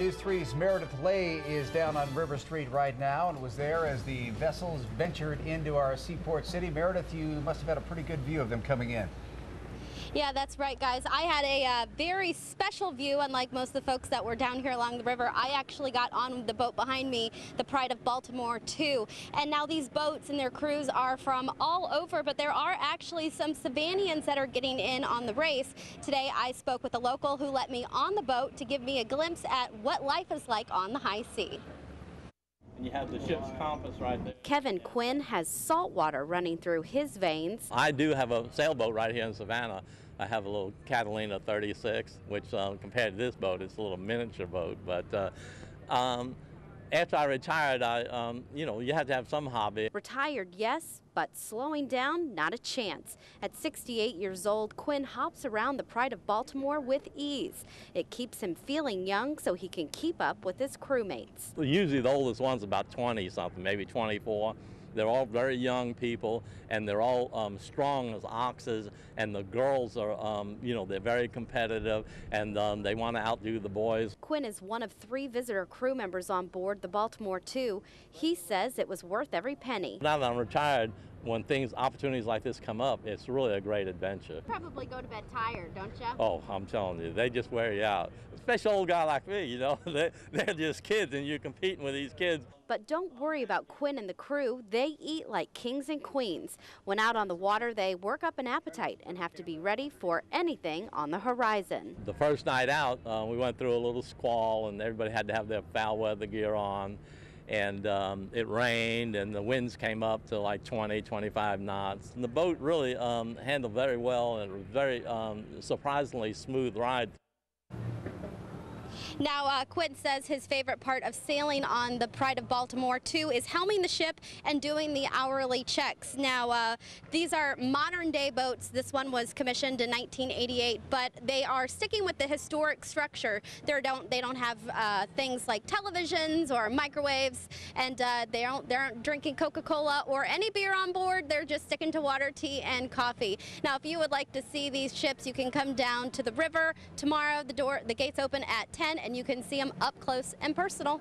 News 3's Meredith Lay is down on River Street right now and was there as the vessels ventured into our seaport city. Meredith, you must have had a pretty good view of them coming in. Yeah, that's right, guys. I had a very special view, unlike most of the folks that were down here along the river. I actually got on the boat behind me, the Pride of Baltimore 2. And now these boats and their crews are from all over, but there are actually some Savannahans that are getting in on the race. Today, I spoke with a local who let me on the boat to give me a glimpse at what life is like on the high sea. And you have the ship's compass right there. Kevin Quinn has salt water running through his veins. I do have a sailboat right here in Savannah. I have a little Catalina 36, which compared to this boat, it's a little miniature boat. But after I retired, you have to have some hobby. Retired, yes, but slowing down, not a chance. At 68 years old, Quinn hops around the Pride of Baltimore with ease. It keeps him feeling young so he can keep up with his crewmates. Usually the oldest one's about 20-something, maybe 24. They're all very young people, and they're all strong as oxes, and the girls are, they're very competitive, and they want to outdo the boys. Quinn is one of 3 visitor crew members on board the Baltimore 2. He says it was worth every penny. Now that I'm retired, when opportunities like this come up, it's really a great adventure. You probably go to bed tired, don't you? Oh, I'm telling you, they just wear you out. Especially an old guy like me, they're just kids, and you're competing with these kids. But don't worry about Quinn and the crew. They eat like kings and queens. When out on the water, they work up an appetite and have to be ready for anything on the horizon. The first night out, we went through a little squall, and everybody had to have their foul weather gear on. And it rained, and the winds came up to like 20, 25 knots. And the boat really handled very well, and it was very surprisingly smooth ride. Now, Quinn says his favorite part of sailing on the Pride of Baltimore 2 is helming the ship and doing the hourly checks. Now, these are modern-day boats. This one was commissioned in 1988, but they are sticking with the historic structure. They don't have things like televisions or microwaves, and they aren't drinking Coca-Cola or any beer on board. They're just sticking to water, tea, and coffee. Now, if you would like to see these ships, you can come down to the river tomorrow. The gates open at 10. And you can see them up close and personal.